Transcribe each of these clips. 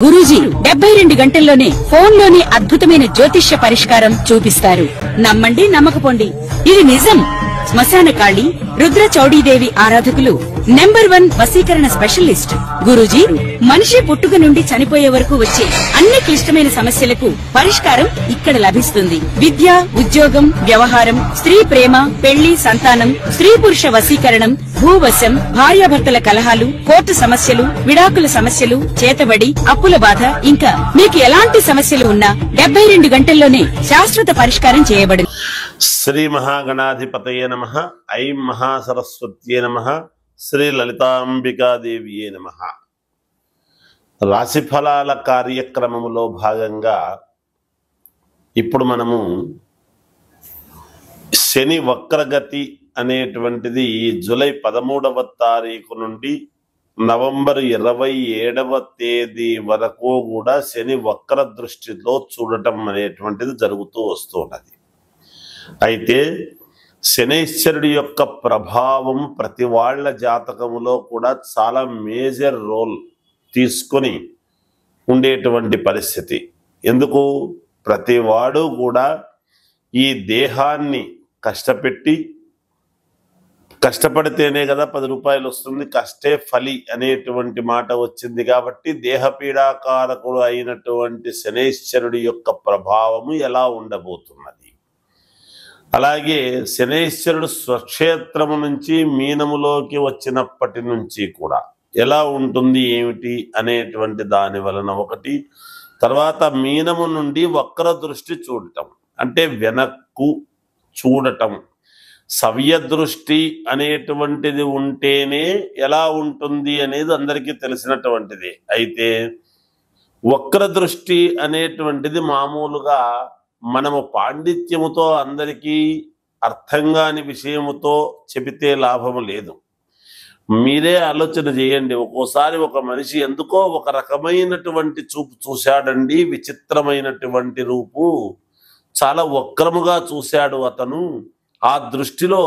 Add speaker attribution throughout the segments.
Speaker 1: గురూజీ 72 గంటల్లోనే ఫోన్ లోని అద్భుతమైన జ్యోతిష్య పరిష్కారం చూపిస్తారు. నమ్మండి నమ్మకపోండి, ఇది నిజం. శ్మశాన కాళి రుద్ర చౌడీదేవి ఆరాధకులు నంబర్ 1 వశీకరణ స్పెషలిస్ట్ గురూజీ. మనిషి పుట్టుక నుండి చనిపోయే వరకు వచ్చే అన్ని క్లిష్టమైన సమస్యలకు పరిష్కారం ఇక్కడ లభిస్తుంది. విద్య, ఉద్యోగం, వ్యవహారం, స్త్రీ ప్రేమ, పెళ్లి, సంతానం, స్త్రీ పురుష వశీకరణం, భూవశం, భార్యాభర్తల కలహాలు, కోర్టు సమస్యలు, విడాకుల సమస్యలు, చేతబడి, అప్పుల బాధ, ఇంకా మీకు ఎలాంటి సమస్యలు ఉన్నా 72 గంటల్లోనే శాశ్వత పరిష్కారం చేయబడింది.
Speaker 2: శ్రీ మహాగణాధిపతయే నమః. ఐం మహాసరస్వత్యే నమః. శ్రీ లలితాంబికాదేవియే నమః. రాశిఫలాల కార్యక్రమంలో భాగంగా ఇప్పుడు మనము శని వక్రగతి అనేటువంటిది జూలై 13వ తారీఖు నుండి నవంబర్ 27వ తేదీ వరకు కూడా శని వక్ర దృష్టిలో చూడటం అనేటువంటిది జరుగుతూ వస్తున్నది. అయితే శనైశ్వరుడి యొక్క ప్రభావం ప్రతి వాళ్ళ జాతకములో కూడా చాలా మేజర్ రోల్ తీసుకొని ఉండేటువంటి పరిస్థితి. ఎందుకు? ప్రతివాడు కూడా ఈ దేహాన్ని కష్టపడితేనే కదా 10 రూపాయలు వస్తుంది, కష్టే ఫలి అనేటువంటి మాట వచ్చింది. కాబట్టి దేహపీడాకారకుడు అయినటువంటి శనైశ్వరుడి యొక్క ప్రభావము ఎలా ఉండబోతున్నది, అలాగే శనైశ్వరుడు స్వక్షేత్రము నుంచి మీనములోకి వచ్చినప్పటి నుంచి కూడా ఎలా ఉంటుంది ఏమిటి అనేటువంటి దాని వలన ఒకటి. తర్వాత మీనము నుండి వక్ర దృష్టి చూడటం అంటే వెనక్కు చూడటం. సవ్య దృష్టి అనేటువంటిది ఉంటేనే ఎలా ఉంటుంది అనేది అందరికీ తెలిసినటువంటిది. అయితే వక్ర దృష్టి అనేటువంటిది మామూలుగా మనము పాండిత్యముతో అందరికీ అర్థం కాని విషయముతో చెబితే లాభము లేదు. మీరే ఆలోచన చేయండి. ఒక్కోసారి ఒక మనిషి ఎందుకో ఒక రకమైనటువంటి చూపు చూశాడండి, విచిత్రమైనటువంటి రూపు, చాలా వక్రముగా చూశాడు అతను, ఆ దృష్టిలో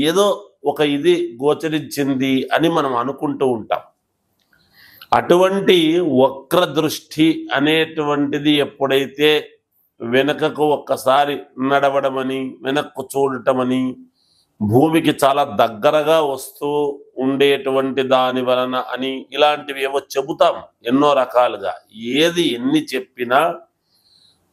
Speaker 2: ఏదో ఒక ఇది గోచరించింది అని మనం అనుకుంటూ ఉంటాం. అటువంటి వక్ర దృష్టి అనేటువంటిది ఎప్పుడైతే వెనకకు ఒక్కసారి నడవడమని, వెనక్కు చూడటమని, భూమికి చాలా దగ్గరగా వస్తూ ఉండేటువంటి దాని వలన అని ఇలాంటివి ఏవో చెబుతాం ఎన్నో రకాలుగా. ఏది ఎన్ని చెప్పినా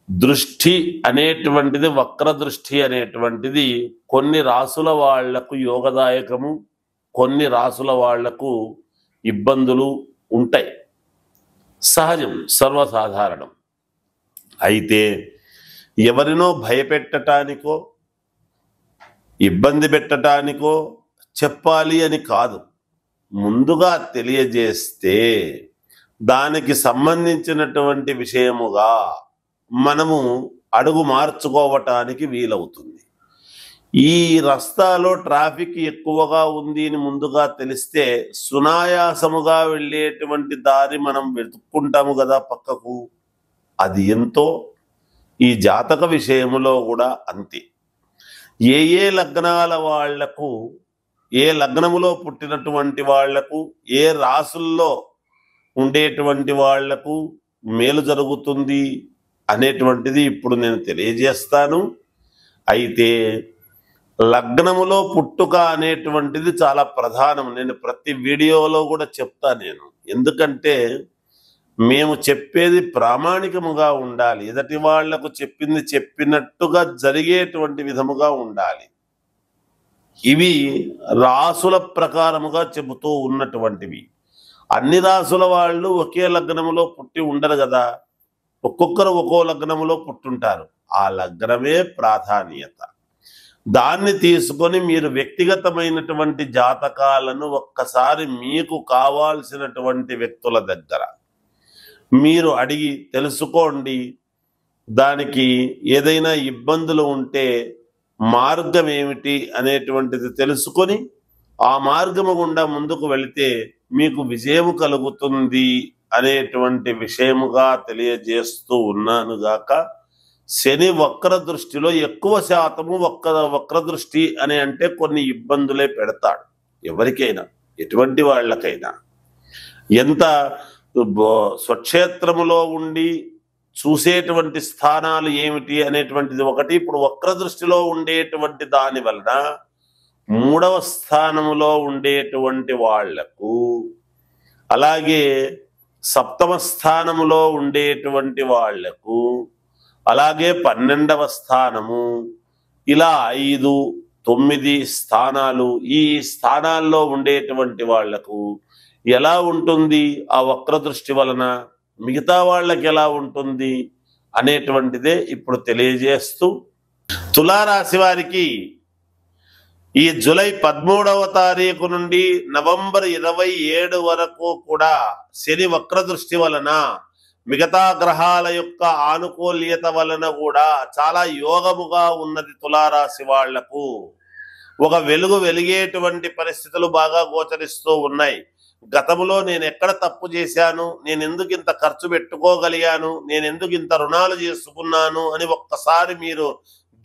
Speaker 2: దృష్టి అనేటువంటిది, వక్ర దృష్టి అనేటువంటిది కొన్ని రాసుల వాళ్లకు యోగదాయకము, కొన్ని రాసుల వాళ్లకు ఇబ్బందులు ఉంటాయి. సహజం, సర్వసాధారణం. అయితే ఎవరినో భయపెట్టడానికో ఇబ్బంది పెట్టడానికో చెప్పాలి అని కాదు, ముందుగా తెలియజేస్తే దానికి సంబంధించినటువంటి విషయముగా మనము అడుగు మార్చుకోవటానికి వీలవుతుంది. ఈ రస్తాలో ట్రాఫిక్ ఎక్కువగా ఉంది అని ముందుగా తెలిస్తే సునాయాసముగా వెళ్ళేటువంటి దారి మనం వెతుక్కుంటాము కదా పక్కకు. అది ఎంతో ఈ జాతక విషయములో కూడా అంతే. ఏ లగ్నాల వాళ్లకు, ఏ లగ్నములో పుట్టినటువంటి వాళ్లకు, ఏ రాసుల్లో ఉండేటువంటి వాళ్లకు మేలు జరుగుతుంది అనేటువంటిది ఇప్పుడు నేను తెలియజేస్తాను. అయితే లగ్నములో పుట్టుక అనేటువంటిది చాలా ప్రధానం. నేను ప్రతి వీడియోలో కూడా చెప్తాను. ఎందుకంటే మేము చెప్పేది ప్రామాణికముగా ఉండాలి, ఎదటి వాళ్లకు చెప్పింది చెప్పినట్టుగా జరిగేటువంటి విధముగా ఉండాలి. ఇవి రాసుల ప్రకారముగా చెబుతూ ఉన్నటువంటివి. అన్ని రాసుల వాళ్ళు ఒకే లగ్నములో పుట్టి ఉండరు కదా, ఒక్కొక్కరు ఒక్కో లగ్నములో పుట్టుంటారు. ఆ లగ్నమే ప్రాధాన్యత. దాన్ని తీసుకొని మీరు వ్యక్తిగతమైనటువంటి జాతకాలను ఒక్కసారి మీకు కావాల్సినటువంటి వ్యక్తుల దగ్గర మీరు అడిగి తెలుసుకోండి. దానికి ఏదైనా ఇబ్బందులు ఉంటే మార్గం ఏమిటి అనేటువంటిది తెలుసుకొని ఆ మార్గము గుండా ముందుకు వెళితే మీకు విజయము కలుగుతుంది అనేటువంటి విషయముగా తెలియజేస్తూ ఉన్నాను గాక. శని వక్ర దృష్టిలో ఎక్కువ శాతము వక్ర దృష్టి అని అంటే కొన్ని ఇబ్బందులే పెడతాడు ఎవరికైనా, ఎటువంటి వాళ్ళకైనా. ఎంత స్వక్షేత్రములో ఉండి చూసేటువంటి స్థానాలు ఏమిటి అనేటువంటిది ఒకటి. ఇప్పుడు వక్ర దృష్టిలో ఉండేటువంటి దాని వలన 3వ స్థానములో ఉండేటువంటి వాళ్లకు, అలాగే 7వ స్థానములో ఉండేటువంటి వాళ్లకు, అలాగే 12వ స్థానము, ఇలా 5, 9 స్థానాలు, ఈ స్థానాల్లో ఉండేటువంటి వాళ్లకు ఎలా ఉంటుంది ఆ వక్ర దృష్టి వలన, మిగతా వాళ్ళకి ఎలా ఉంటుంది అనేటువంటిదే ఇప్పుడు తెలియజేస్తూ, తులారాశి వారికి ఈ జూలై 13వ తారీఖు నుండి నవంబర్ 27 వరకు కూడా శని వక్ర దృష్టి వలన, మిగతా గ్రహాల యొక్క ఆనుకూల్యత వలన కూడా చాలా యోగముగా ఉన్నది. తులారాశి వాళ్లకు ఒక వెలుగు వెలిగేటువంటి పరిస్థితులు బాగా గోచరిస్తూ ఉన్నాయి. గతంలో నేను ఎక్కడ తప్పు చేశాను, నేను ఎందుకు ఇంత ఖర్చు పెట్టుకోగలిగాను, నేను ఎందుకు ఇంత రుణాలు చేసుకున్నాను అని ఒక్కసారి మీరు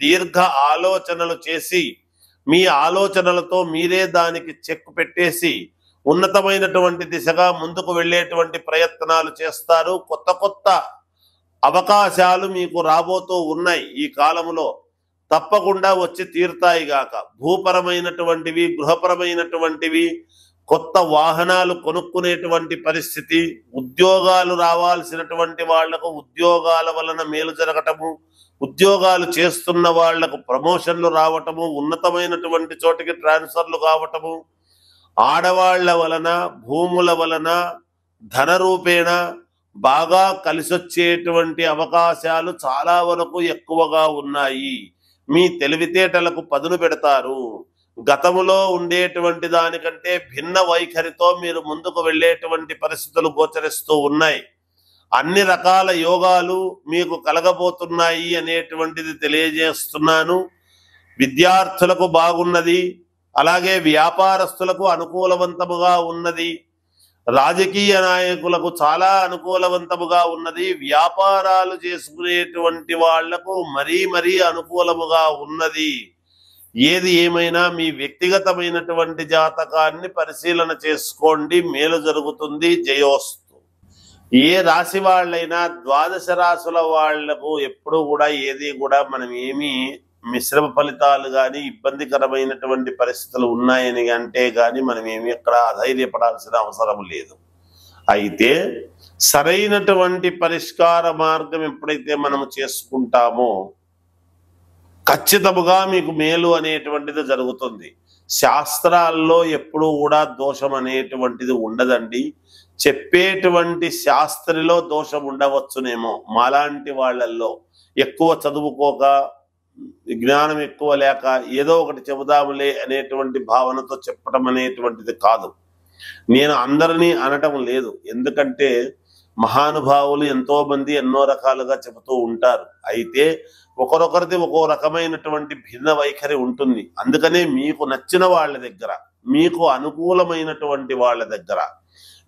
Speaker 2: దీర్ఘ ఆలోచనలు చేసి, మీ ఆలోచనలతో మీరే దానికి చెక్ పెట్టేసి ఉన్నతమైనటువంటి దిశగా ముందుకు వెళ్ళేటువంటి ప్రయత్నాలు చేస్తారు. కొత్త కొత్త అవకాశాలు మీకు రాబోతూ ఉన్నాయి. ఈ కాలంలో తప్పకుండా వచ్చి తీరుతాయి గాక. భూపరమైనటువంటివి, గృహపరమైనటువంటివి, కొత్త వాహనాలు కొనుక్కునేటువంటి పరిస్థితి, ఉద్యోగాలు రావాల్సినటువంటి వాళ్లకు ఉద్యోగాల వలన మేలు జరగటము, ఉద్యోగాలు చేస్తున్న వాళ్లకు ప్రమోషన్లు రావటము, ఉన్నతమైనటువంటి చోటికి ట్రాన్స్ఫర్లు కావటము, ఆడవాళ్ల వలన, భూముల వలన, ధన రూపేణ బాగా కలిసొచ్చేటువంటి అవకాశాలు చాలా వరకు ఎక్కువగా ఉన్నాయి. మీ తెలివితేటలకు పదును పెడతారు. గతములో ఉండేటువంటి దానికంటే భిన్న వైఖరితో మీరు ముందుకు వెళ్ళేటువంటి పరిస్థితులు గోచరిస్తూ ఉన్నాయి. అన్ని రకాల యోగాలు మీకు కలగబోతున్నాయి అనేటువంటిది తెలియజేస్తున్నాను. విద్యార్థులకు బాగున్నది, అలాగే వ్యాపారస్తులకు అనుకూలవంతముగా ఉన్నది, రాజకీయ నాయకులకు చాలా అనుకూలవంతముగా ఉన్నది, వ్యాపారాలు చేసుకునేటువంటి వాళ్లకు మరీ అనుకూలముగా ఉన్నది. ఏది ఏమైనా మీ వ్యక్తిగతమైనటువంటి జాతకాన్ని పరిశీలన చేసుకోండి, మేలు జరుగుతుంది. జయోస్తు. ఏ రాశి వాళ్ళైనా ద్వాదశ రాశుల వాళ్లకు ఎప్పుడూ కూడా ఏది కూడా మనం ఏమీ మిశ్రమ ఫలితాలు కానీ ఇబ్బందికరమైనటువంటి పరిస్థితులు ఉన్నాయని అంటే కానీ మనం ఏమి ఎక్కడ అధైర్యపడాల్సిన అవసరం లేదు. అయితే సరైనటువంటి పరిష్కార మార్గం ఎప్పుడైతే మనము చేసుకుంటామో ఖచ్చితముగా మీకు మేలు అనేటువంటిది జరుగుతుంది. శాస్త్రాల్లో ఎప్పుడూ కూడా దోషం అనేటువంటిది ఉండదండి. చెప్పేటువంటి శాస్త్రిలో దోషం ఉండవచ్చునేమో, మాలాంటి వాళ్ళల్లో ఎక్కువ చదువుకోక, జ్ఞానం ఎక్కువ లేక ఏదో ఒకటి చెబుదాములే అనేటువంటి భావనతో చెప్పడం అనేటువంటిది కాదు. నేను అందరినీ అనటం లేదు, ఎందుకంటే మహానుభావులు ఎంతో మంది ఎన్నో రకాలుగా చెబుతూ ఉంటారు. అయితే ఒకరొకరిది ఒక్కో రకమైనటువంటి భిన్న వైఖరి ఉంటుంది. అందుకనే మీకు నచ్చిన వాళ్ళ దగ్గర, మీకు అనుకూలమైనటువంటి వాళ్ళ దగ్గర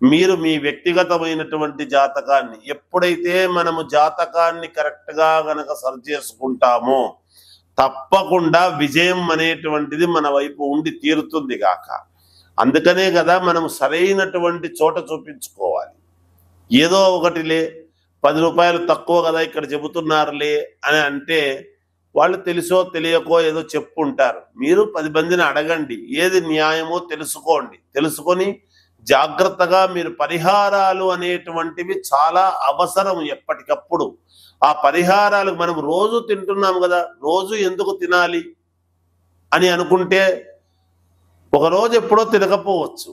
Speaker 2: మీరు మీ వ్యక్తిగతమైనటువంటి జాతకాన్ని, ఎప్పుడైతే మనము జాతకాన్ని కరెక్ట్గా గనక సరి చేసుకుంటామో తప్పకుండా విజయం అనేటువంటిది మన వైపు ఉండి తీరుతుంది గాక. అందుకనే కదా మనం సరైనటువంటి చోట చూపించుకోవాలి. ఏదో ఒకటిలే 10 రూపాయలు తక్కువ కదా ఇక్కడ చెబుతున్నారులే అని అంటే వాళ్ళు తెలుసో తెలియకో ఏదో చెప్పుంటారు. మీరు 10 మందిని అడగండి, ఏది న్యాయమో తెలుసుకోండి. తెలుసుకొని జాగ్రత్తగా మీరు పరిహారాలు అనేటువంటివి చాలా అవసరం ఎప్పటికప్పుడు. ఆ పరిహారాలు మనం రోజు తింటున్నాం కదా, రోజు ఎందుకు తినాలి అని అనుకుంటే ఒకరోజు ఎప్పుడో తినకపోవచ్చు,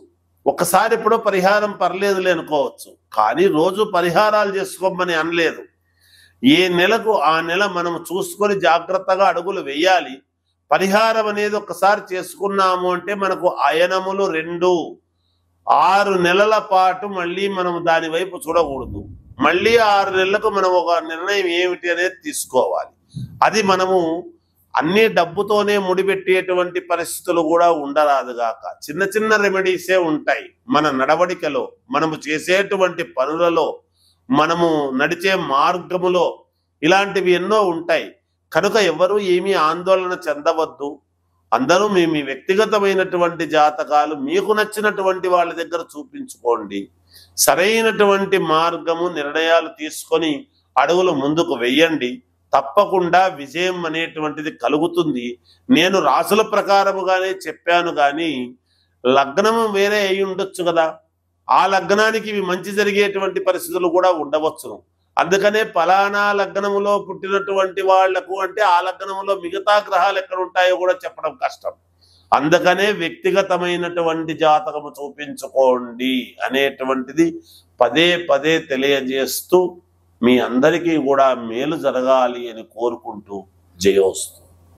Speaker 2: ఒక్కసారి ఎప్పుడో పరిహారం పర్లేదులే అనుకోవచ్చు. కానీ రోజు పరిహారాలు చేసుకోమని అనలేదు. ఏ నెలకు ఆ నెల మనం చూసుకొని జాగ్రత్తగా అడుగులు వేయాలి. పరిహారం అనేది ఒక్కసారి చేసుకున్నాము అంటే మనకు అయనములు 2 6 నెలల పాటు మళ్ళీ మనం దాని వైపు చూడకూడదు. మళ్ళీ 6 నెలలకు మనం ఒక నిర్ణయం ఏమిటి అనేది తీసుకోవాలి. అది మనము అన్ని డబ్బుతోనే ముడిపెట్టేటువంటి పరిస్థితులు కూడా ఉండరాదుగాక. చిన్న చిన్న రెమెడీసే ఉంటాయి. మన నడవడికలో, మనము చేసేటువంటి పనులలో, మనము నడిచే మార్గములో ఇలాంటివి ఎన్నో ఉంటాయి. కనుక ఎవరు ఏమీ ఆందోళన చెందవద్దు. అందరూ మీ వ్యక్తిగతమైనటువంటి జాతకాలు మీకు నచ్చినటువంటి వాళ్ళ దగ్గర చూపించుకోండి. సరైనటువంటి మార్గము నిర్ణయాలు తీసుకొని అడుగులు ముందుకు వెయ్యండి. తప్పకుండా విజయం అనేటువంటిది కలుగుతుంది. నేను రాసుల ప్రకారముగానే చెప్పాను కానీ లగ్నము వేరే అయి ఉండొచ్చు కదా, ఆ లగ్నానికి ఇవి మంచి జరిగేటువంటి పరిస్థితులు కూడా ఉండవచ్చును. అందుకనే ఫలానా లగ్నములో పుట్టినటువంటి వాళ్లకు అంటే ఆ లగ్నములో మిగతా గ్రహాలు ఎక్కడ ఉంటాయో కూడా చెప్పడం కష్టం. అందుకనే వ్యక్తిగతమైనటువంటి జాతకము చూపించుకోండి అనేటువంటిది పదే పదే తెలియజేస్తూ మీ అందరికీ కూడా మేలు జరగాలి అని కోరుకుంటూ జయోస్తు.